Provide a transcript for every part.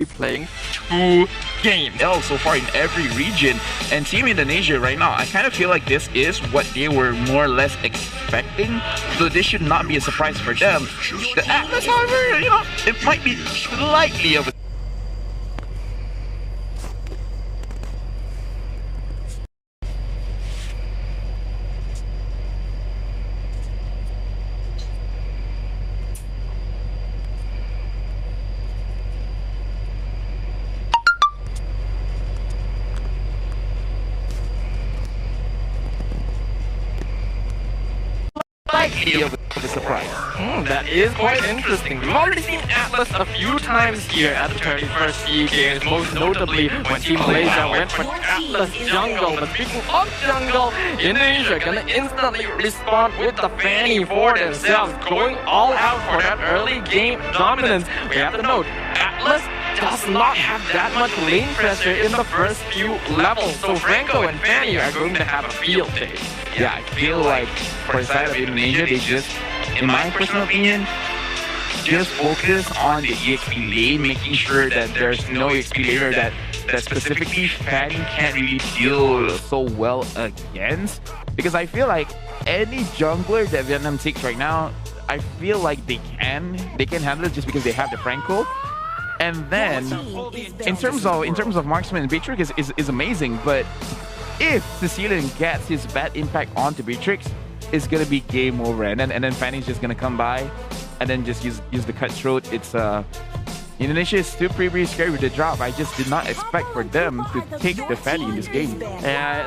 playing 2 games. So far in every region, and Team Indonesia right now, I kind of feel like this is what they were more or less expecting, so this should not be a surprise for them. The Atlas, however, it might be slightly of a surprise. That is quite interesting. We've already seen Atlas a few times here at the 31st SEA Games, most notably when Team Malaysia went for Atlas Jungle. But speaking of jungle, Indonesia gonna instantly respond with the Fanny for themselves, going all out for that early game dominance. We have to note, Atlas does not have that much lane pressure in the first few levels, so Franco and Fanny are going to have a field day. Yeah, I feel like for the side of Indonesia, they just, in my personal opinion, just focus on the EXP lane, making sure that there's no EXP laner that specifically Fanny can't really deal so well against. Because I feel like any jungler that Vietnam takes right now, I feel like they can handle it just because they have the Franco. And then in terms of marksman, Beatrix is amazing, but if Sicilian gets his bad impact onto Beatrix, it's gonna be game over, and then Fanny's just gonna come by and then just use the cutthroat. It's Indonesia is still pretty scary with the drop. I just did not expect for them to take the Fanny in this game.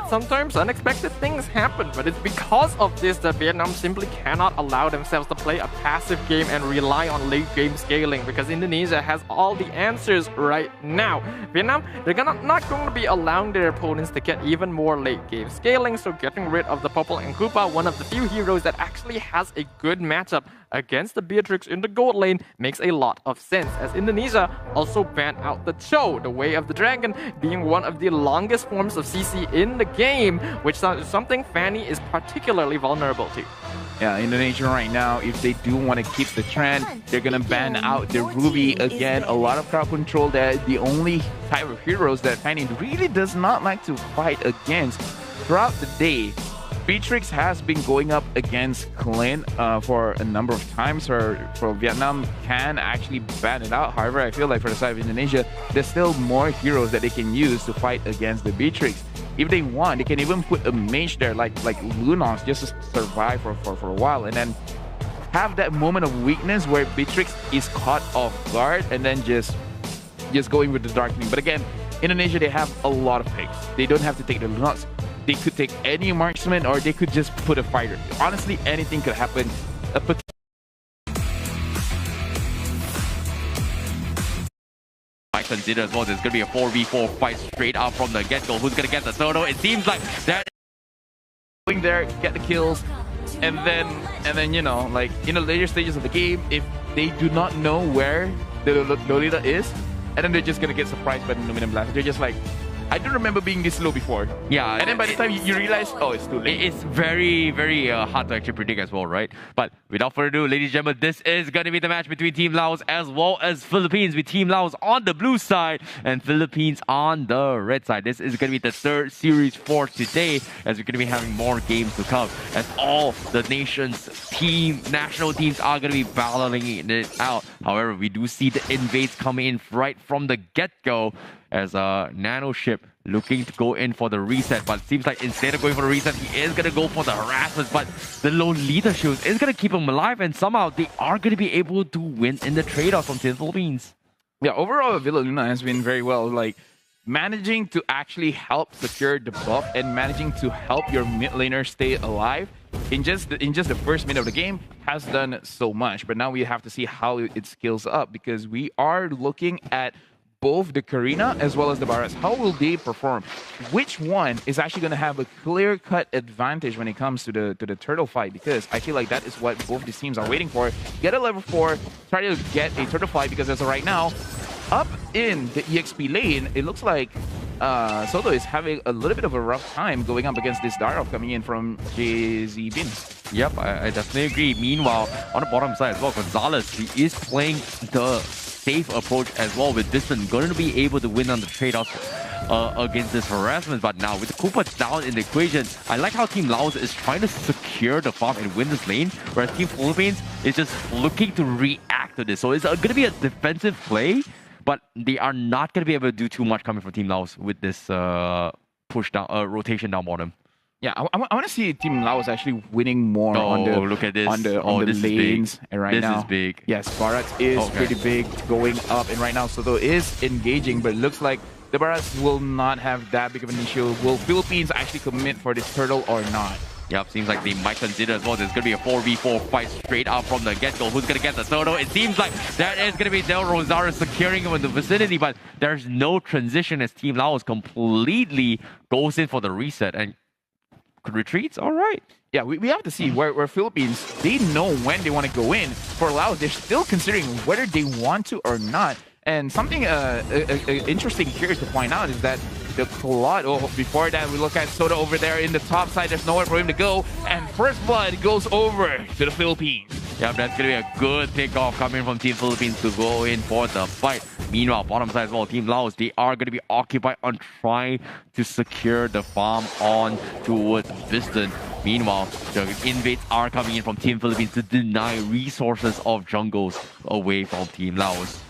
Sometimes unexpected things happen, but it's because of this that Vietnam simply cannot allow themselves to play a passive game and rely on late game scaling, because Indonesia has all the answers right now. Vietnam, they're not going to be allowing their opponents to get even more late game scaling, so getting rid of the Popol and Koopa, one of the few heroes that actually has a good matchup against the Beatrix in the gold lane, makes a lot of sense, as Indonesia also banned out the Cho, the Way of the Dragon, being one of the longest forms of CC in the game, which is something Fanny is particularly vulnerable to. Yeah, Indonesia right now, if they do want to keep the trend, they're gonna ban out the Ruby again. A lot of crowd control. That the only type of heroes that Fanny really does not like to fight against throughout the day. Beatrix has been going up against Clint for a number of times, or for Vietnam can actually ban it out. However, I feel like for the side of Indonesia, there's still more heroes that they can use to fight against the Beatrix. If they want, they can even put a mage there like Lunos just to survive for a while, and then have that moment of weakness where Beatrix is caught off guard and then just going with the darkening. But again, Indonesia, they have a lot of picks. They don't have to take the Lunox. They could take any marksman, or they could just put a fighter. Honestly, anything could happen. I consider as well there's going to be a 4v4 fight straight out from the get-go. Who's going to get the turtle? It seems like that. Going there, get the kills, and then like in the later stages of the game, if they do not know where the Lolita is, and then they're just going to get surprised by the Luminum Blast. They're just like, I don't remember being this low before. Yeah. And then by the time you realize, oh, it's too late. It's very, very hard to actually predict as well, right? But without further ado, ladies and gentlemen, this is going to be the match between Team Laos as well as Philippines, with Team Laos on the blue side and Philippines on the red side. This is going to be the third series for today, as we're going to be having more games to come, as all the nation's national teams are going to be battling it out. However, we do see the invades coming in right from the get-go, as a Nano Ship looking to go in for the reset, but it seems like instead of going for the reset, he is going to go for the harassment, but the Lolita Shields is going to keep him alive, and somehow they are going to be able to win in the trade-off from Team Philippines. Yeah, overall, Villa Luna has been very well, like managing to actually help secure the buff and managing to help your mid laner stay alive in just the first minute of the game has done so much. But now we have to see how it scales up, because we are looking at both the Karina as well as the Barras. How will they perform? Which one is actually going to have a clear-cut advantage when it comes to the turtle fight? Because I feel like that is what both these teams are waiting for. Get a level 4, try to get a turtle fight, because as of right now, up in the EXP lane, it looks like Soto is having a little bit of a rough time going up against this Darov coming in from JZ Bin. Yep, I definitely agree. Meanwhile, on the bottom side as well, Gonzalez, he is playing the safe approach as well, with Distant going to be able to win on the trade-offs against this harassment. But now with the Koopa down in the equation, I like how Team Laos is trying to secure the farm and win this lane, whereas Team Philippines is just looking to react to this. So it's going to be a defensive play, but they are not going to be able to do too much coming from Team Laos with this push down, rotation down bottom. Yeah, I want to see Team Laos actually winning more on the look at this. on the lanes. And right now, this is big. Yes, Bharat is pretty big going up, and right now Soto is engaging, but it looks like the Bharats will not have that big of an issue. Will Philippines actually commit for this turtle or not? Yep, seems like they might consider as well. There's going to be a 4v4 fight straight out from the get-go. Who's going to get the turtle? It seems like that is going to be Del Rosario securing him in the vicinity, but there's no transition as Team Laos completely goes in for the reset and retreats. All right. Yeah, we have to see where Philippines, they know when they want to go in. For Laos, they're still considering whether they want to or not. And something interesting here to point out is that the Claude, before that, we look at Soda over there in the top side. There's nowhere for him to go. And First Blood goes over to the Philippines. Yeah, that's going to be a good pickoff coming from Team Philippines to go in for the fight. Meanwhile, bottom side as well, Team Laos, they are going to be occupied on trying to secure the farm on towards Viston. Meanwhile, the invades are coming in from Team Philippines to deny resources of jungles away from Team Laos.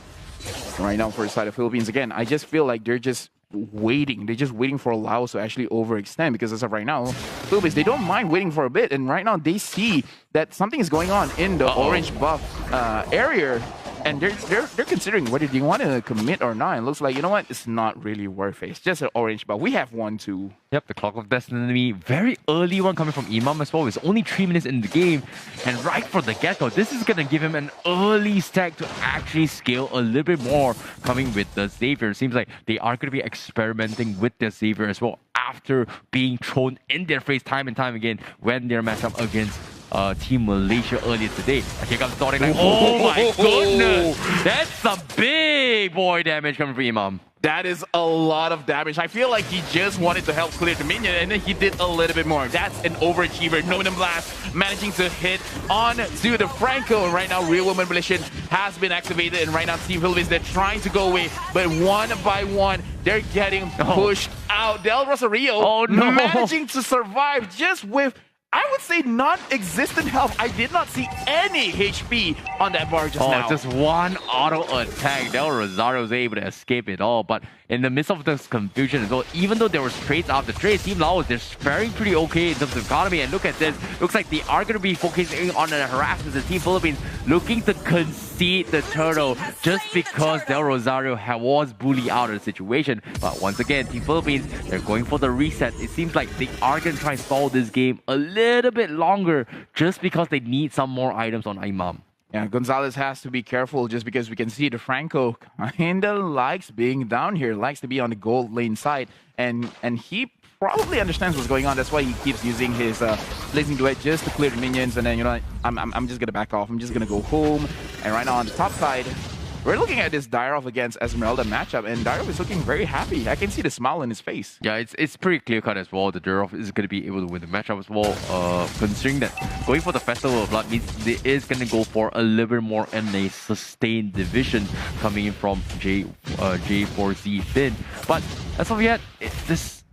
Right now, for the side of Philippines, again, I just feel like they're just waiting. They're just waiting for Laos to actually overextend, because as of right now, Philippines, they don't mind waiting for a bit. And right now, they see that something is going on in the orange buff area. And they're considering whether they want to commit or not. It looks like, you know what, it's not really worth it. It's just an orange buff. We have one too. Yep, the Clock of Destiny, very early one coming from Imam as well. It's only 3 minutes in the game, and right for the get-go, this is gonna give him an early stack to actually scale a little bit more coming with the Xavier. Seems like they are gonna be experimenting with the Xavier as well after being thrown in their face time and time again when they're matched up against Team Malaysia earlier today. Here comes Doric, like, oh my goodness! That's some big boy damage coming from Imam. That is a lot of damage. I feel like he just wanted to help clear the minion, and then he did a little bit more. That's an overachiever. Nominum Blast managing to hit on to the Franco. And right now, Real Woman Volition has been activated, and right now, Team Philippines, they're trying to go away, but one by one, they're getting pushed out. Del Rosario managing to survive just with, I would say, non-existent health. I did not see any HP on that bar just now. Just one auto attack. Del Rosario was able to escape it all. But in the midst of this confusion as well, even though there was trades after trades, Team Laos, they're faring pretty okay in terms of economy. And look at this. Looks like they are going to be focusing on the harassment. The Team Philippines looking to concede the turtle just because Del Rosario was bullied out of the situation. But once again, Team Philippines, they're going for the reset. It seems like they are going to try and stall this game a little bit longer just because they need some more items on Imam. Yeah, Gonzalez has to be careful just because we can see the Franco kinda likes being down here, likes to be on the gold lane side, and he probably understands what's going on. That's why he keeps using his Blazing Duet just to clear the minions, and then, you know, I'm just gonna back off. I'm just gonna go home. And right now on the top side, we're looking at this Dyrov against Esmeralda matchup, and Dyrov is looking very happy. I can see the smile in his face. Yeah, it's pretty clear-cut as well. The Dyrov is going to be able to win the matchup as well, considering that going for the Festival of Blood means they is going to go for a little bit more in a sustained division coming in from J4Z Finn. But as of yet,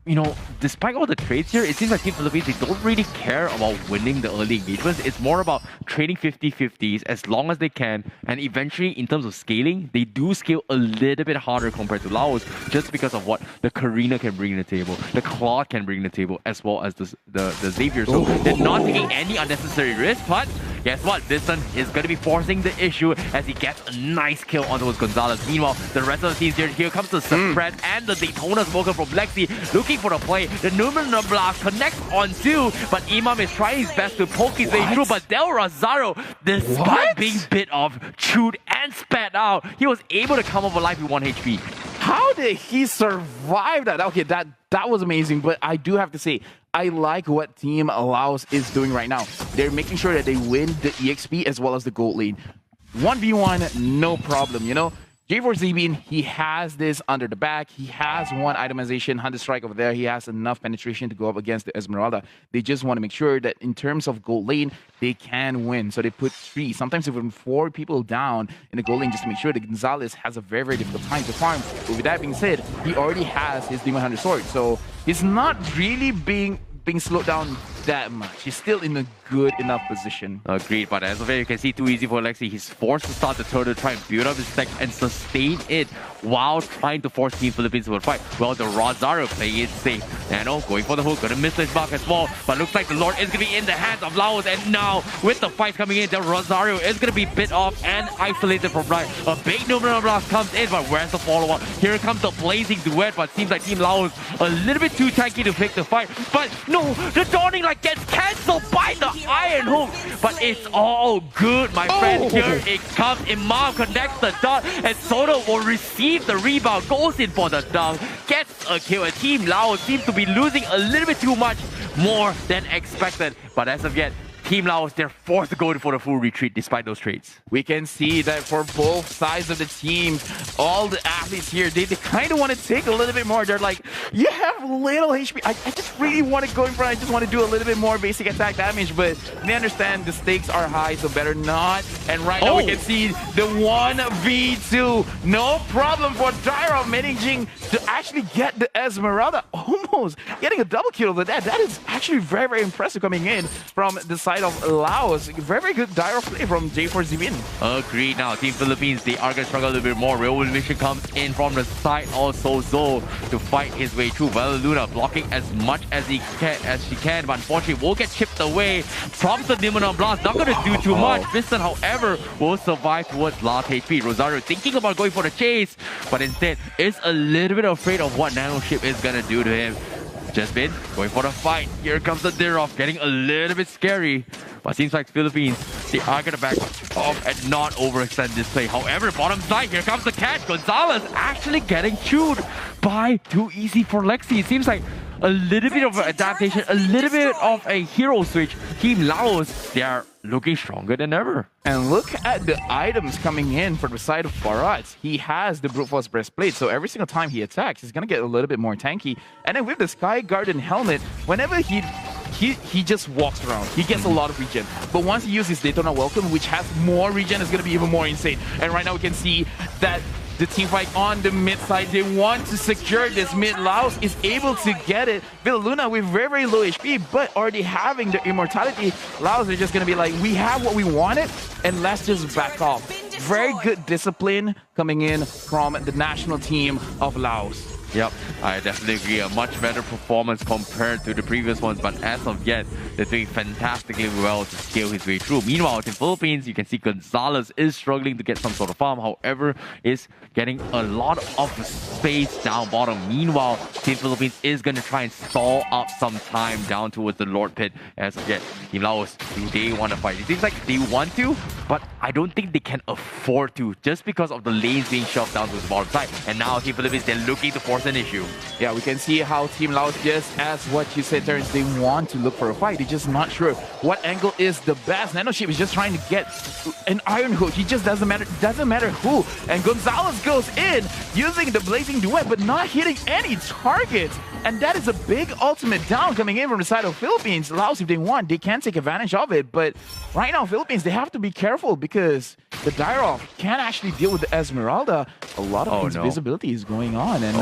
you know, despite all the trades here, it seems like Team Philippines, they don't really care about winning the early engagements. It's more about trading 50-50s as long as they can. And eventually, in terms of scaling, they do scale a little bit harder compared to Laos just because of what the Karina can bring to the table, the Claude can bring to the table, as well as the Xavier. So they're not taking any unnecessary risk, but guess what? This one is going to be forcing the issue as he gets a nice kill onto his Gonzalez. Meanwhile, the rest of the teams here comes the Spread and the Daytona Smoker from Lexi, looking for the play. The Numenor Blast connects on two, but Imam is trying his best to poke his way through, but Del Rosario, despite being bit off, chewed and spat out, he was able to come up alive with 1 HP. How did he survive that? Okay, that was amazing, but I do have to say, I like what Team Laos is doing right now. They're making sure that they win the EXP as well as the gold lane. 1v1, no problem, you know? J4 Zebin, he has this under the back. He has one itemization, 100 strike over there. He has enough penetration to go up against the Esmeralda. They just want to make sure that in terms of gold lane, they can win. So they put 3, sometimes even 4 people down in the gold lane just to make sure that Gonzalez has a very, very difficult time to farm. But with that being said, he already has his D100 sword. So he's not really being slowed down that much. He's still in a good enough position. Agreed, but as of it, you can see too easy for Alexi. He's forced to start the turn to try and build up his tech and sustain it while trying to force Team Philippines to a fight. Well, the Rosario playing it safe. Nano going for the hook, gonna miss this mark as well, but looks like the Lord is gonna be in the hands of Laos, and now with the fight coming in, the Rosario is gonna be bit off and isolated from right. A big number blast comes in, but where's the follow-up? Here comes the blazing duet, but seems like Team Laos a little bit too tanky to pick the fight. But no, the Dawning Light gets cancelled by the Iron Hook, but it's all good, my friend. Here it comes. Imam connects the dot, and Soto will receive the rebound, goes in for the dunk, gets a kill. And Team Laos seems to be losing a little bit too much, more than expected. But as of yet, Team Laos, they're forced to go for the full retreat despite those trades. We can see that for both sides of the team, all the athletes here, they kind of want to take a little bit more. They're like, you have little HP. I just really want to go in front. I just want to do a little bit more basic attack damage, but they understand the stakes are high, so better not. And right now we can see the 1v2. No problem for Dyro managing to actually get the Esmeralda. Almost getting a double kill with that. That is actually very, very impressive coming in from the side of Laos. Very, very good Dyro play from J4 Zibin. Agreed. Now, Team Philippines, they are going to struggle a little bit more. Real Mission comes in from the side also Zo to fight his way through. Well, Luna blocking as much as she can, but unfortunately will get chipped away. Prompts the Demonon Blast, not going to do too much. Vincent, however, will survive towards last HP. Rosario thinking about going for the chase, but instead is a little bit afraid of what Nano Ship is going to do to him. Just been going for the fight. Here comes the Dirov, getting a little bit scary. But seems like Philippines, they are going to back off and not overextend this play. However, bottom side, here comes the catch. Gonzalez actually getting chewed by too easy for Lexi. It seems like a little bit of an adaptation, a little bit of a hero switch. Team Laos, they are looking stronger than ever. And look at the items coming in for the side of Farad. He has the Brute Force Breastplate, so every single time he attacks, he's gonna get a little bit more tanky. And then with the Sky Garden helmet, whenever he just walks around, he gets a lot of regen. But once he uses Daytona Welcome, which has more regen, it's gonna be even more insane. And right now we can see that the team fight on the mid side, they want to secure this mid. Laos is able to get it. Bill Luna with very, very low HP, but already having the immortality. Laos are just going to be like, we have what we wanted, and let's just back off. Very good discipline coming in from the national team of Laos. Yep, I definitely agree. A much better performance compared to the previous ones, but as of yet, they're doing fantastically well to scale his way through. Meanwhile, in Philippines, you can see Gonzalez is struggling to get some sort of farm, however, is getting a lot of space down bottom. Meanwhile, Team Philippines is going to try and stall up some time down towards the Lord Pit. As of yet, Team Laos, do they want to fight? It seems like they want to, but I don't think they can afford to, just because of the lanes being shoved down to the bottom side. And now Team Philippines, they're looking to force an issue. Yeah, we can see how Team Laos, just as what you said, Terrence, they want to look for a fight. They're just not sure what angle is the best. Nanoship is just trying to get an Iron Hook. He just doesn't matter who. And Gonzalez goes in using the Blazing Duet, but not hitting any targets. And that is a big ultimate down coming in from the side of Philippines. Laos, if they want, they can take advantage of it. But right now, Philippines, they have to be careful because the Dyrov can't actually deal with the Esmeralda. A lot of invisibility is going on. And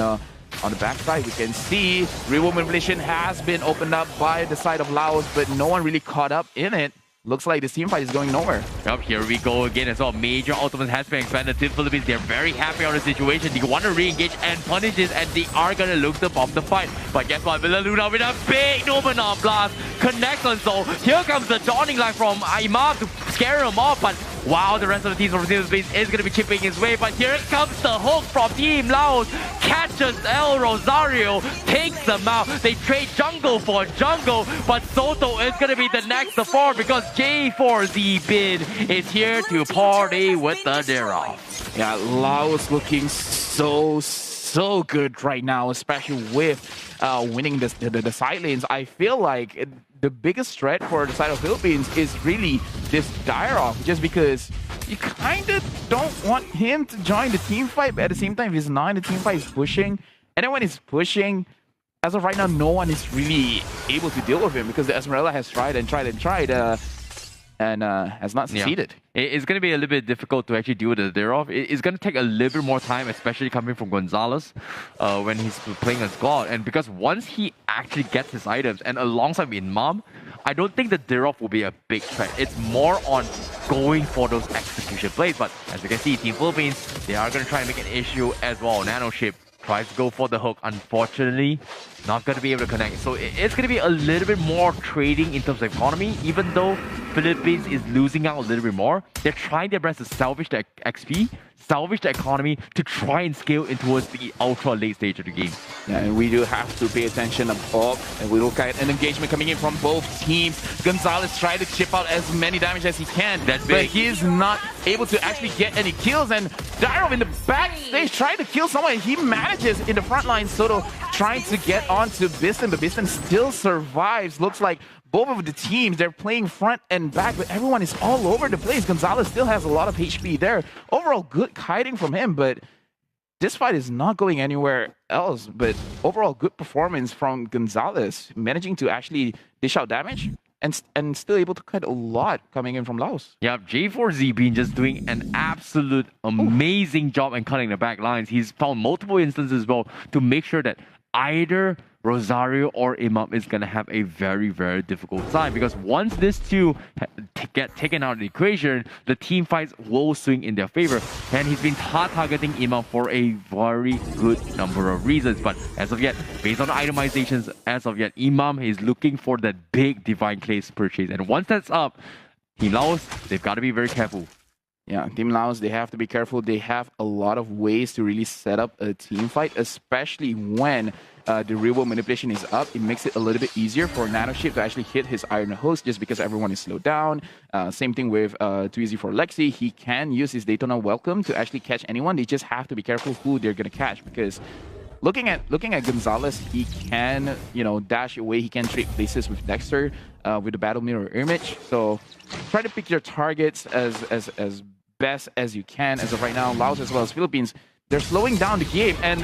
on the backside, we can see Real Manipulation has been opened up by the side of Laos, but no one really caught up in it. Looks like this team fight is going nowhere. Yep, here we go again as well. Major ultimate has been expanded. Team Philippines, they're very happy on the situation. They want to re-engage and punish this, and they are going to look to pop the fight. But guess what? Villa Luna with a big Nomenon blast connects on Soul. Here comes the Dawning Light from Imam to scare him off, but wow, the rest of the team from Team Philippines is going to be chipping his way. But here comes the hook from Team Laos. Catches El Rosario, takes them out. They trade jungle for jungle, but Soto is going to be the next to fall because J4Z Bid is here to party with the Dero. Yeah, Laos looking so good right now, especially with winning the side lanes, I feel like the biggest threat for the side of Philippines is really this Dyrov, just because you kind of don't want him to join the team fight, but at the same time, if he's not in the team fight, he's pushing. And then when he's pushing, as of right now, no one is really able to deal with him because the Esmeralda has tried and tried and tried and has not succeeded. Yeah. It's going to be a little bit difficult to actually deal with the Dyrov. It's going to take a little bit more time, especially coming from Gonzalez when he's playing as God. And because once he actually gets his items and alongside with Imam, I don't think the Dyrov will be a big threat. It's more on going for those execution plays. But as you can see, Team Philippines, they are going to try and make an issue as well. Nanoship tries to go for the hook. Unfortunately, not going to be able to connect. So it's going to be a little bit more trading in terms of economy. Even though Philippines is losing out a little bit more, they're trying their best to salvage the XP, salvage the economy to try and scale in towards the ultra late stage of the game. Yeah, and we do have to pay attention up, and we look at an engagement coming in from both teams. Gonzalez tried to chip out as many damage as he can, but he's not able to actually get any kills. And Dyrov in the backstage trying to kill someone. He manages in the front line. Soto trying to get onto Biston, but Biston still survives. Looks like both of the teams, they're playing front and back, but everyone is all over the place. Gonzalez still has a lot of HP there. Overall, good kiting from him, but this fight is not going anywhere else. But overall, good performance from Gonzalez, managing to actually dish out damage and still able to cut a lot coming in from Laos. Yeah, J4Z been just doing an absolute amazing job in cutting the back lines. He's found multiple instances as well to make sure that either Rosario or Imam is going to have a very, very difficult time, because once these two get taken out of the equation, the team fights will swing in their favor. And he's been targeting Imam for a very good number of reasons. But as of yet, based on the itemizations, as of yet, Imam is looking for that big Divine Clays purchase. And once that's up, Team Laos, they've got to be very careful. Yeah, Team Laos, they have to be careful. They have a lot of ways to really set up a team fight, especially when the real-world manipulation is up. It makes it a little bit easier for Nanoship to actually hit his Iron Host just because everyone is slowed down. Same thing with Too Easy for Lexi. He can use his Daytona Welcome to actually catch anyone. They just have to be careful who they're going to catch, because looking at Gonzalez, he can, dash away. He can trade places with Dexter with the Battle Mirror image. So try to pick your targets as best as you can. As of right now, Laos as well as Philippines, they're slowing down the game, and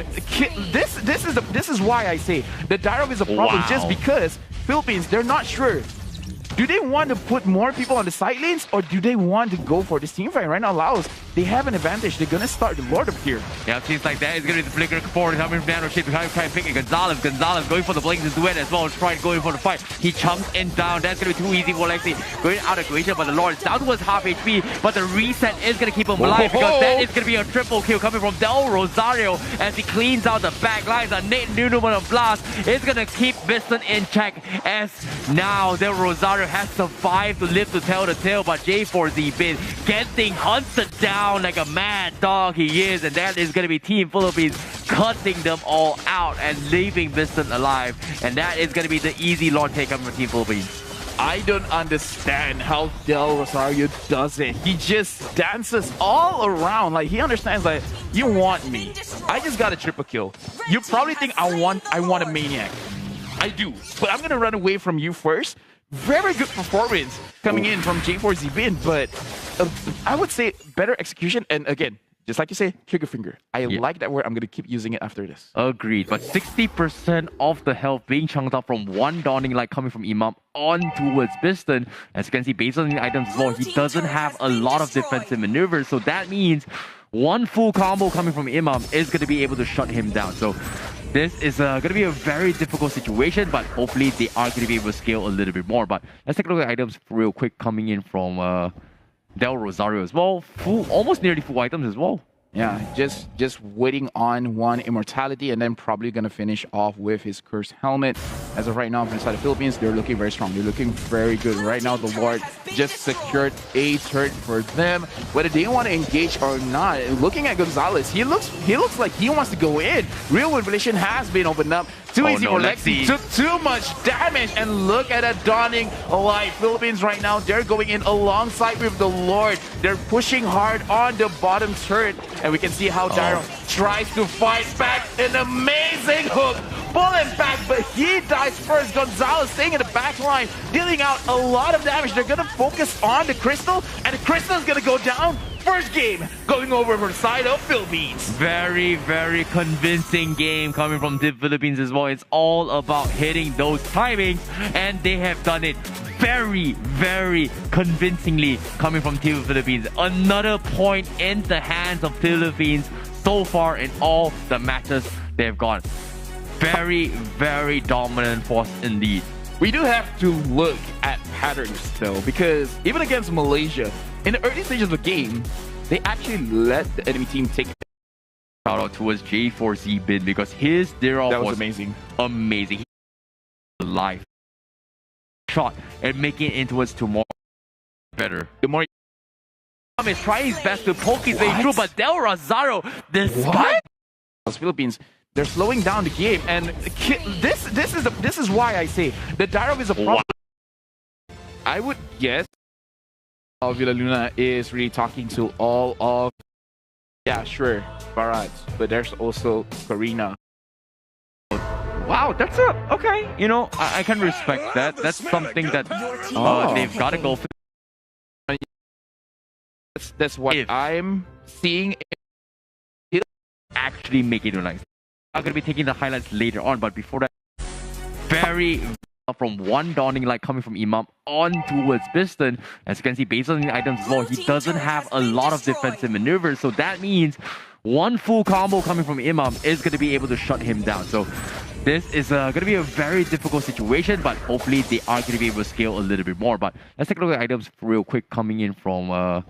this is why I say the Dyrov is a problem. Just because Philippines, they're not sure. Do they want to put more people on the side lanes, or do they want to go for this team fight? Right now, Laos, they have an advantage. They're going to start the Lord up here. Yeah, it seems like that is going to be the flicker forward coming from Nanoship to try and pick Gonzalez. Gonzalez going for the Blazing Duet as well, trying to go in for the fight. He chumps in down. That's going to be too easy for Lexi. Going out of equation, but the Lord is down towards half HP, but the reset is going to keep him alive, because that is going to be a triple kill coming from Del Rosario as he cleans out the back lines. A Nate Nunuman of Blast is going to keep Biston in check, as now Del Rosario has survived to live to tell the tale, but J4Z been getting hunted down like a mad dog he is, and that is going to be Team Philippines cutting them all out and leaving Biston alive, and that is going to be the easy Lord take coming from Team Philippines. I don't understand how Del Rosario does it. He just dances all around. Like, he understands, like, you want me, I just got a triple kill. You probably think I want a maniac. I do, but I'm gonna run away from you first. Very good performance coming in from J4Z Bin, but I would say better execution. And again, just like you say, trigger finger. I like that word. I'm going to keep using it after this. Agreed. But 60% of the health being chunked up from one Dawning Light coming from Imam on towards Biston. As you can see, based on the items as well, he doesn't have a lot of defensive maneuvers. So that means one full combo coming from Imam is going to be able to shut him down. So this is going to be a very difficult situation, but hopefully they are going to be able to scale a little bit more. But let's take a look at items real quick coming in from Del Rosario as well. Almost nearly full items as well. Yeah, just waiting on one immortality, and then probably going to finish off with his cursed helmet. As of right now, from the side of the Philippines, they're looking very strong. They're looking very good. Right now, the Lord just secured a turret for them. Whether they want to engage or not, looking at Gonzalez, he looks like he wants to go in. Real manipulation has been opened up. Too easy for Lexi. Took too much damage, and look at that Dawning Light. Philippines right now, they're going in alongside with the Lord. They're pushing hard on the bottom turret, and we can see how Dyrov tries to fight back. An amazing hook pulling back, but he dies first. Gonzalez staying in the back line, dealing out a lot of damage. They're gonna focus on the Crystal, and the Crystal is gonna go down. First game going over for the side of Philippines. Very, very convincing game coming from the Philippines as well. It's all about hitting those timings, and they have done it very, very convincingly coming from Team Philippines. Another point in the hands of Philippines so far in all the matches they've gone. Very, very dominant force indeed. We do have to look at patterns though, because even against Malaysia, in the early stages of the game, they actually let the enemy team take it. Shout out towards J4Z Bin because his Dero That was amazing. Amazing. Life shot and making it into us tomorrow better. The more is trying his best to poke his way through, but Del Rosario, despite Philippines, they're slowing down the game, and this is why I say the dialogue is a problem. I would guess Villa Luna is really talking to all of, yeah, sure, Barat, but there's also Karina. wow, that's okay. You know, I can respect that. That's something that they've got to go for. That's what I'm seeing. Actually make it nice. I'm gonna be taking the highlights later on, but before that, very from one dawning light coming from Imam on towards Piston. As you can see, based on the items as well, he doesn't have a lot of defensive maneuvers, so that means one full combo coming from Imam is going to be able to shut him down. So this is going to be a very difficult situation, but hopefully they are going to be able to scale a little bit more. But let's take a look at items real quick coming in from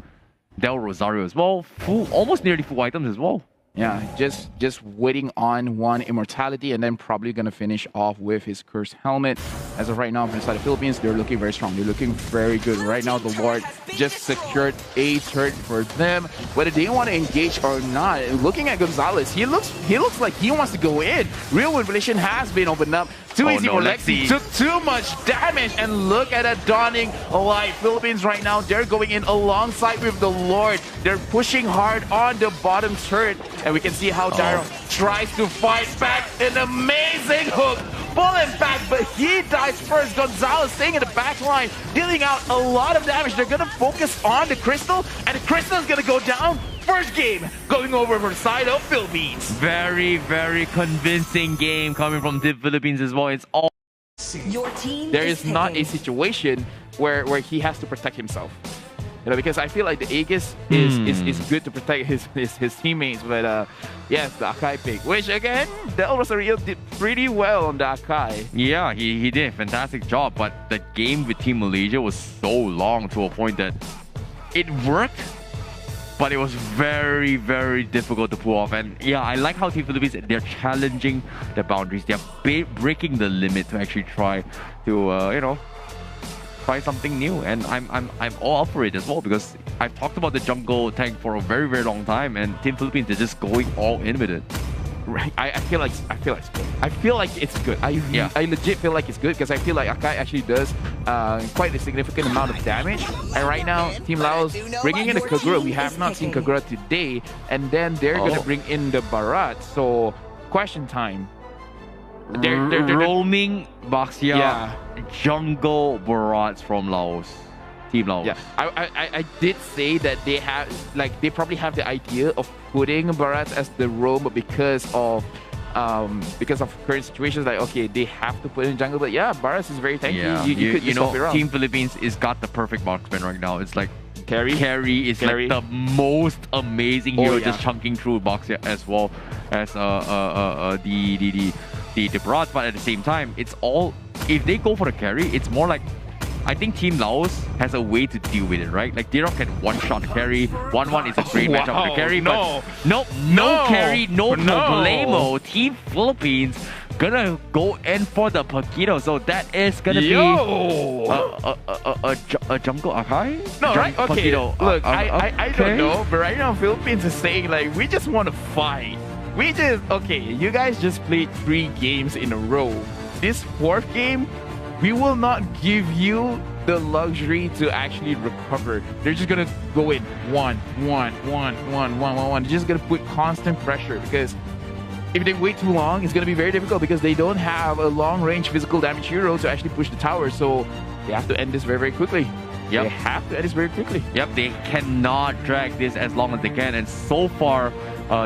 Del Rosario as well. Almost nearly full items as well. Yeah, just waiting on one immortality, and then probably gonna finish off with his cursed helmet. As of right now, from the side of the Philippines, they're looking very strong. They're looking very good right now. The Lord just secured a turret for them, whether they want to engage or not. Looking at Gonzalez, he looks like he wants to go in. Real Revelation has been opened up. Too easy for Lexi. Took too much damage, and look at that dawning light. Philippines right now, they're going in alongside with the Lord. They're pushing hard on the bottom turret, and we can see how Daryl tries to fight back. An amazing hook, pulling back, but he dies first. Gonzalez staying in the back line, dealing out a lot of damage. They're gonna focus on the Crystal, and the Crystal is gonna go down. First game going over for the side of Philippines. Very, very convincing game coming from the Philippines as well. It's all there is not a situation where he has to protect himself. You know, because I feel like the Aegis is good to protect his teammates, but yes, the Akai pick, which again, Del Rosario did pretty well on the Akai. Yeah, he did a fantastic job, but the game with Team Malaysia was so long to a point that it worked, but it was very, very difficult to pull off. And yeah, I like how Team Philippines, they're challenging the boundaries. They're breaking the limit to actually try to, you know, try something new. And I'm all up for it as well, because I've talked about the jungle tank for a very, very long time, and Team Philippines is just going all in with it. Right. I feel like it's good. I feel like it's good. I legit feel like it's good, because I feel like Akai actually does quite a significant amount of damage. And right now, Team Laos bringing in the Kagura. We have not seen Kagura today, and then they're gonna bring in the Barat. So question time. They're roaming Baxia jungle Barats from Laos. Team Laos. Yeah, I did say that they probably have the idea of putting Barat as the roam, but because of current situations, like, okay, they have to put in jungle. But yeah, Barat is very tanky. Yeah. You know, Team Philippines is got the perfect marksman right now. It's like Carry is like the most amazing hero, just chunking through Baxia as well as the Barats. But at the same time, it's all, if they go for the carry, it's more like, I think Team Laos has a way to deal with it, right? Like, Dirok can one-shot carry. 1-1 is a great matchup for carry, but no carry, no problemo. Team Philippines gonna go in for the Paquito, so that is gonna be a jungle Akai? No, right? Okay, Paquito. Look, I don't know, but right now Philippines is saying, like, we just want to fight. You guys just played 3 games in a row. This 4th game, we will not give you the luxury to actually recover. They're just gonna go in one. They're just gonna put constant pressure, because if they wait too long, it's going to be very difficult because they don't have a long-range physical damage hero to actually push the tower. So they have to end this very, very quickly. Yep. They have to end this very quickly. Yep, they cannot drag this as long as they can. And so far,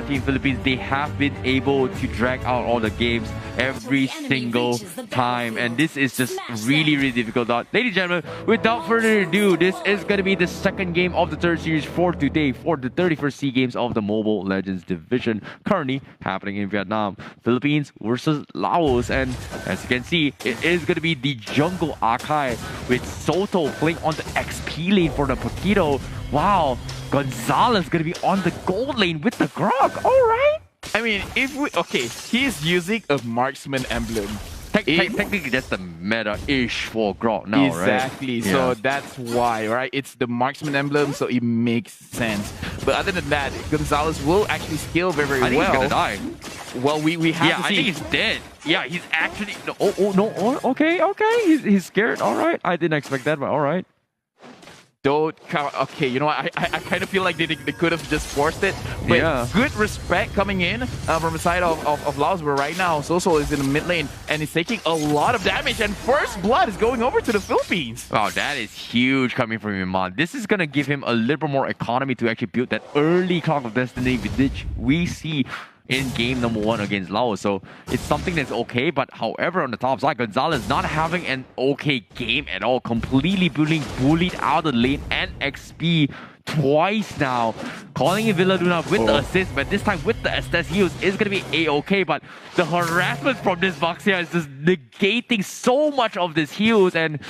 Team Philippines, they have been able to drag out all the games every single time. And this is just really, really difficult. Ladies and gentlemen, without further ado, this is going to be the second game of the third series for today for the 31st SEA Games of the Mobile Legends division, currently happening in Vietnam. Philippines versus Laos. And as you can see, it is going to be the jungle Akai with Soto playing on the XP lane for the Paquito. Wow, Gonzalez going to be on the gold lane with the Grog. All right. I mean, if we... Okay, he's using a marksman emblem. Technically, that's the meta-ish for Grog now, exactly. Right? So that's why, right? It's the marksman emblem, so it makes sense. But other than that, Gonzalez will actually scale very, very well. I think he's gonna die. Well, we have to see. I think he's dead. Yeah, he's actually... Okay. He's scared. All right. I didn't expect that, but all right. Okay, you know what? I kind of feel like they could have just forced it. But yeah, good respect coming in from the side of Laos, where right now Soso is in the mid lane and he's taking a lot of damage, and first blood is going over to the Philippines. Wow, that is huge coming from Iman. This is going to give him a little more economy to actually build that early Clock of Destiny, which we see in game number 1 against Laos. So it's something that's okay, but however, on the top side, Gonzalez not having an okay game at all, completely being bullied out of the lane and XP twice now, calling in Villa Luna with the assist, but this time with the Estes heals is going to be a-okay, but the harassment from this box here is just negating so much of this heals, and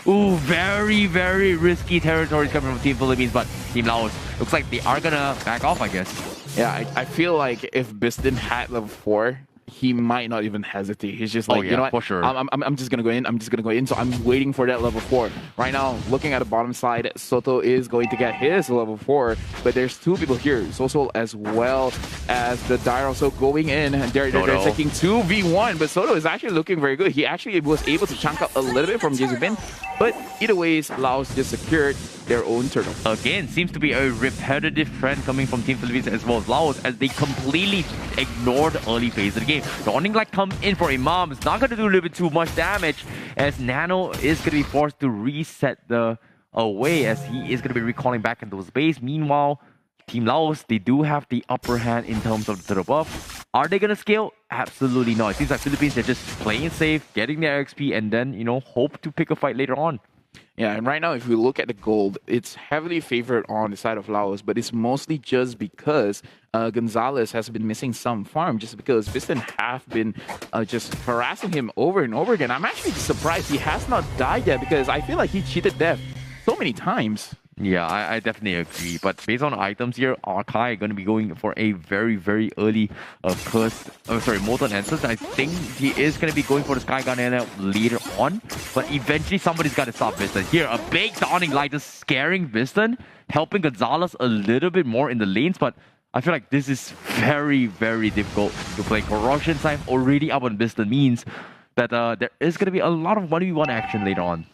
very, very risky territories coming from Team Philippines, but Team Laos looks like they are going to back off, I guess. Yeah, I feel like if Biston had level 4, he might not even hesitate. He's just like, you know what? For sure. I'm just gonna go in. I'm just gonna go in. So I'm waiting for that level 4. Right now, looking at the bottom side, Soto is going to get his level 4, but there's 2 people here, Soso as well as the Dire also going in. They're taking 2v1, but Soto is actually looking very good. He actually was able to chunk up a little bit from Jezubin, but either ways, Laos just secured their own turtle. Again, seems to be a repetitive trend coming from Team Philippines as well as Laos, as they completely ignored the early phase of the game. The Awning Light comes in for Imam. It's not going to do a little bit too much damage, as Nano is going to be forced to reset the away, as he is going to be recalling back into his base. Meanwhile, Team Laos, they do have the upper hand in terms of the turtle buff. Are they going to scale? Absolutely not. It seems like Philippines are just playing safe, getting their XP, and then, hope to pick a fight later on. Yeah, and right now, if we look at the gold, it's heavily favored on the side of Laos, but it's mostly just because Gonzalez has been missing some farm, just because Biston have been just harassing him over and over again. I'm actually surprised he has not died yet, because I feel like he cheated death so many times. Yeah, I definitely agree. But based on the items here, Arkai are going to be going for a very, very early Molten Essence. I think he is going to be going for the Sky Gun later on. But eventually, somebody's got to stop Biston. Here, a big Dawning Light just scaring Biston, helping Gonzalez a little bit more in the lanes. But I feel like this is very, very difficult to play. Corrosion Scythe already up on Biston means that there is going to be a lot of 1v1 action later on.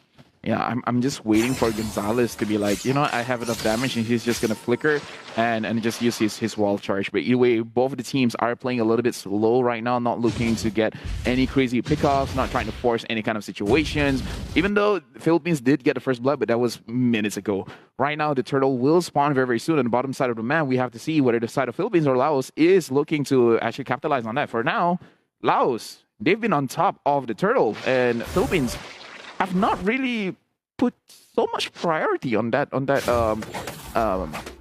Yeah, I'm just waiting for Gonzalez to be like, I have enough damage, and he's just going to flicker and just use his wall charge. But either way, both of the teams are playing a little bit slow right now, not looking to get any crazy pickoffs, not trying to force any kind of situations. Even though the Philippines did get the first blood, but that was minutes ago. Right now, the turtle will spawn very, very soon on the bottom side of the map. We have to see whether the side of Philippines or Laos is looking to actually capitalize on that. For now, Laos, they've been on top of the turtle, and Philippines have not really put so much priority on that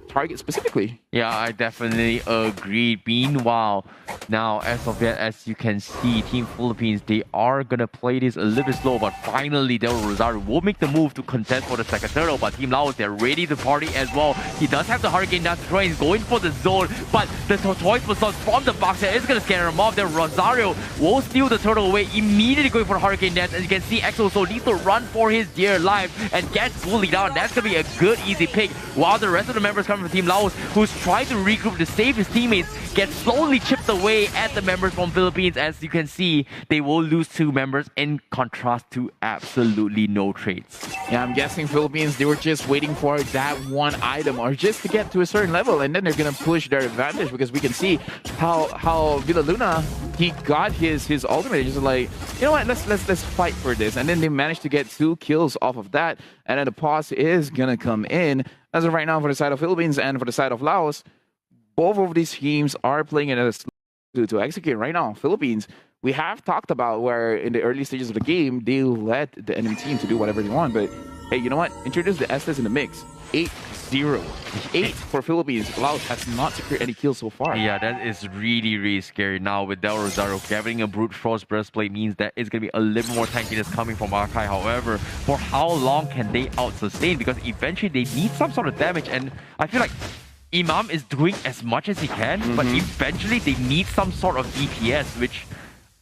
target specifically. Yeah, I definitely agree. Meanwhile, now as of yet, as you can see, Team Philippines, they are gonna play this a little bit slow, but finally Del Rosario will make the move to contest for the second turtle. But Team Laos, they're ready to party as well. He does have the Hurricane Dance Troy, he's going for the zone, but the Tortoise Baton from the box here is gonna scare him off. Then Rosario will steal the turtle away, immediately going for the Hurricane Dance. As you can see, Exo so needs to run for his dear life and gets bullied down. That's gonna be a good easy pick, while the rest of the members coming coming from Team Laos, who's trying to regroup to save his teammates, gets slowly chipped away at the members from Philippines. As you can see, they will lose 2 members in contrast to absolutely no trades. Yeah, I'm guessing Philippines, they were just waiting for that one item or just to get to a certain level, and then they're gonna push their advantage, because we can see how Villa Luna, he got his ultimate. Just like, you know what, let's fight for this, and then they managed to get 2 kills off of that, and then the pause is gonna come in. As of right now, for the side of Philippines and for the side of Laos, both of these teams are playing it as to execute right now. Philippines, we have talked about where in the early stages of the game, they let the enemy team to do whatever they want. But hey, you know what? Introduce the Estes in the mix. 8-0. 8 for Philippines. Laos has not secured any kills so far. Yeah, that is really, really scary. Now with Del Rosario getting a brute force breastplate means that it's going to be a little more tankiness coming from Arkai. However, for how long can they out-sustain? Because eventually they need some sort of damage, and I feel like Imam is doing as much as he can, but eventually they need some sort of DPS, which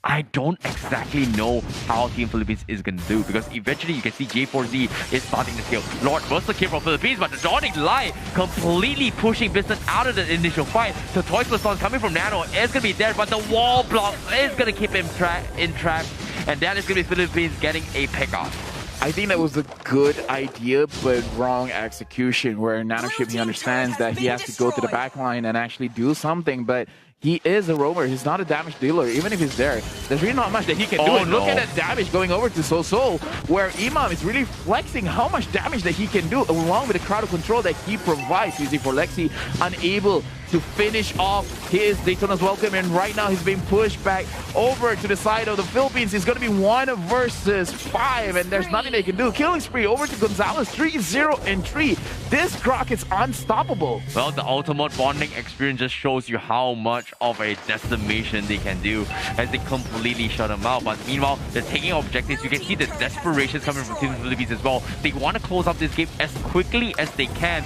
I don't exactly know how Team Philippines is going to do, because eventually you can see J4Z is starting to scale. Lord Buster came from Philippines, but the Dawning Light completely pushing business out of the initial fight. So Toys for Sons coming from Nano is going to be there, but the wall block is going to keep him trapped, and that is going to be Philippines getting a pick-off. I think that was a good idea, but wrong execution, where Nanoship, he understands that he has to go to the back line and actually do something, but he is a roamer. He's not a damage dealer. Even if he's there, there's really not much that he can do. And look at that damage going over to So, where Imam is really flexing how much damage that he can do, along with the crowd control that he provides. Easy for Lexi, unable to finish off his Daytona's welcome, and right now he's being pushed back over to the side of the Philippines. It's going to be 1 versus 5, and there's nothing they can do. Killing spree over to Gonzalez, 3-0-3. This Croc is unstoppable. Well, the ultimate bonding experience just shows you how much of a decimation they can do as they completely shut them out. But meanwhile, they're taking objectives. You can see the desperation coming from Team Philippines as well. They want to close up this game as quickly as they can,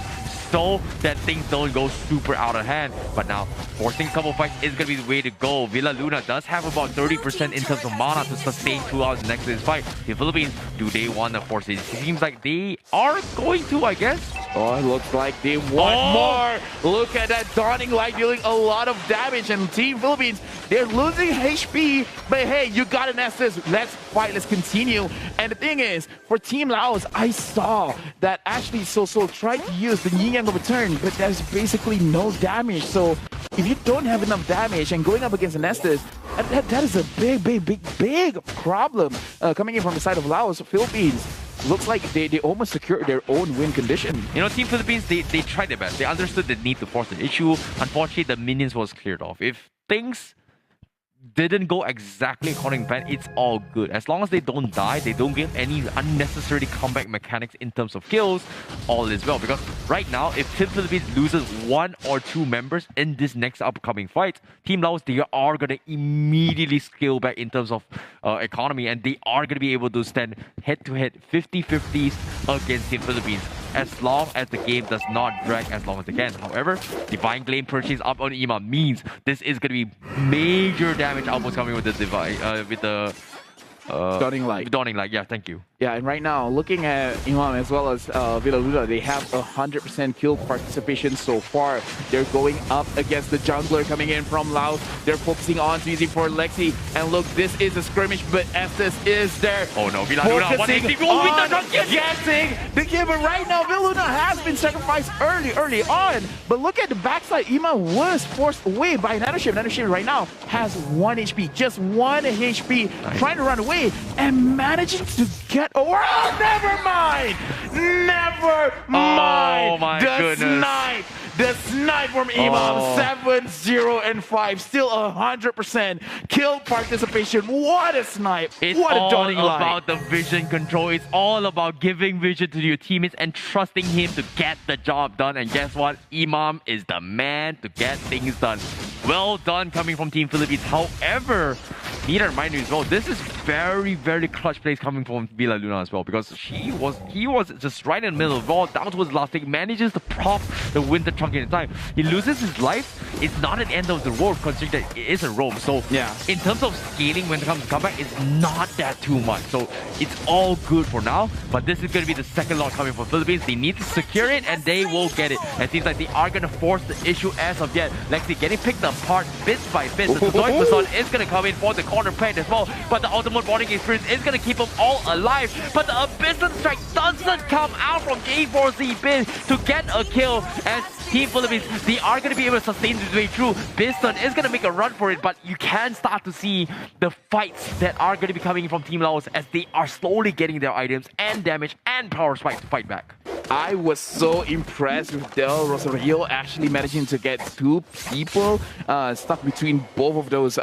so that things don't go super out of hand. But now, forcing a couple fights is going to be the way to go. Villa Luna does have about 30% in terms of mana to sustain 2 hours next to this fight. The Philippines, do they want to force it? It seems like they are going to, I guess. Oh, it looks like they want more. Look at that Dawning Light dealing a lot of damage, and Team Philippines, they're losing HP, but hey, you got an Estes. Let's fight, let's continue. And the thing is, for Team Laos, I saw that actually So tried to use the Yin Yang of a turn, but there's basically no damage. So if you don't have enough damage and going up against an Estes, that is a big problem coming in from the side of Laos. Philippines, looks like they almost secured their own win condition. You know, Team Philippines, they tried their best. They understood the need to force an issue. Unfortunately, the minions was cleared off. If things didn't go exactly according to plan, it's all good. As long as they don't die, they don't get any unnecessary comeback mechanics in terms of kills, all is well. Because right now, if Team Philippines loses 1 or 2 members in this next upcoming fight, Team Laos, they are going to immediately scale back in terms of economy, and they are going to be able to stand head-to-head 50-50s against Team Philippines, as long as the game does not drag as long as it can. However, Divine Glaive purchase up on Imam means this is going to be major damage outputs coming with the Dawning Light. Dawning Light, yeah, thank you. Yeah, and right now, looking at Imam as well as Villa Luna, they have 100% kill participation so far. They're going up against the jungler coming in from Laos. They're focusing on easy for Lexi. And look, this is a skirmish, but Estes is there. Oh no, Villa Luna, focusing on getting the game. But right now, Villa Luna has been sacrificed early on. But look at the backside. Imam was forced away by Nanoship. Nanoship right now has 1 HP, just 1 HP, trying to run away and managing to get over. Oh, never mind! Never mind! Oh my goodness. The snipe from Imam, 7-0-5, still 100% kill participation. What a snipe! It's what a all Dawning Light. about the vision control. It's all about giving vision to your teammates and trusting him to get the job done. And guess what? Imam is the man to get things done. Well done coming from Team Philippines. However, need to remind you as well, this is very, very clutch plays coming from Villa Luna as well, because he was just right in the middle of the ball, down towards the last thing, manages to prop the Winter Truncated time. He loses his life. It's not an end of the road, considering that it is a roam. So Yeah. in terms of scaling when it comes to comeback, it's not that too much. So it's all good for now, but this is going to be the second lot coming from Philippines. They need to secure it, and they will get it. It seems like they are going to force the issue as of yet. Lexi getting picked apart bit by bit. The Tsudoy Facade is going to come in for the corner plate as well, but the ultimate bonding experience is going to keep them all alive. But the Abyssal Strike doesn't come out from J4Z Bin to get a kill, as Team Philippines, they are going to be able to sustain this way through. Biston is going to make a run for it, but you can start to see the fights that are going to be coming from Team Laos as they are slowly getting their items and damage and power spike to fight back. I was so impressed with Del Rosario actually managing to get two people stuck between both of those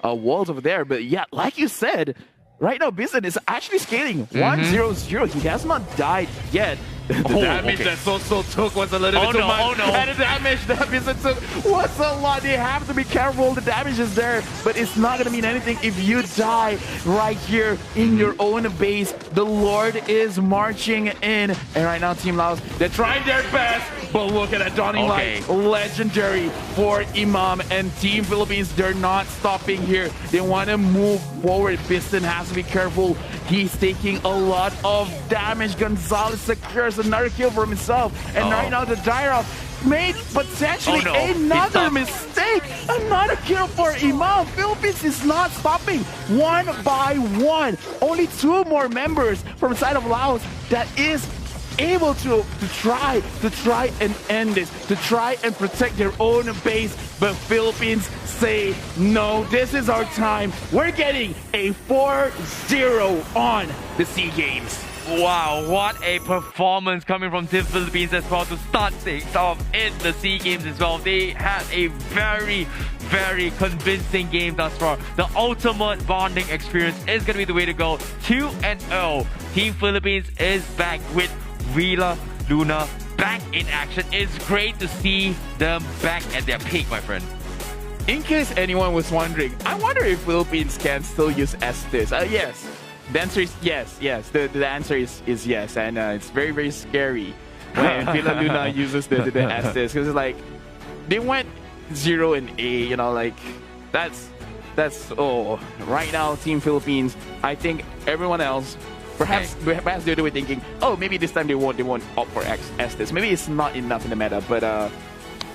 walls over there. But yeah, like you said, right now Bison is actually scaling 1-0-0. He has not died yet. The damage that So took was a little bit too much. And the damage that Bison took was a lot. They have to be careful. The damage is there, but it's not going to mean anything if you die right here in your own base. The Lord is marching in. And right now, Team Laos, they're trying their best. But look at that dawning light. Legendary for Imam and Team Philippines. They're not stopping here. They want to move forward. Piston has to be careful. He's taking a lot of damage. Gonzalez secures another kill for himself. And right now, the Dyra made potentially another mistake. Another kill for Imam. Philippines is not stopping. One by one. Only two more members from the side of Laos that is able to try and end this, to try and protect their own base. But Philippines say, no, this is our time. We're getting a 4-0 on the SEA Games. Wow, what a performance coming from Team Philippines as well to start things off in the SEA Games as well. They had a very, very convincing game thus far. The ultimate bonding experience is going to be the way to go. 2-0. Team Philippines is back with Villa Luna back in action. It's great to see them back at their peak, my friend. In case anyone was wondering, I wonder if Philippines can still use Estes. Yes. The answer is yes. The answer is yes. And it's very, very scary when Villa Luna uses the Estes. Because it's like, they went 0 and A, you know, like, that's, right now, Team Philippines, I think everyone else, Perhaps they were thinking, oh, maybe this time they won't opt for Estes. Maybe it's not enough in the meta, but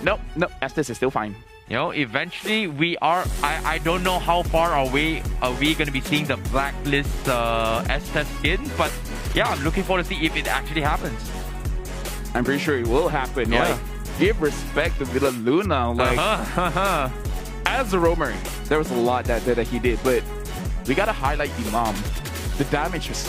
no, Estes is still fine. You know, eventually we are. I don't know how far away are we going to be seeing the blacklist Estes skin, but yeah, I'm looking forward to see if it actually happens. I'm pretty sure it will happen. Yeah. Like, give respect to Villa Luna. Like, as a roamer, there was a lot that he did, but we gotta highlight Imam. The damage was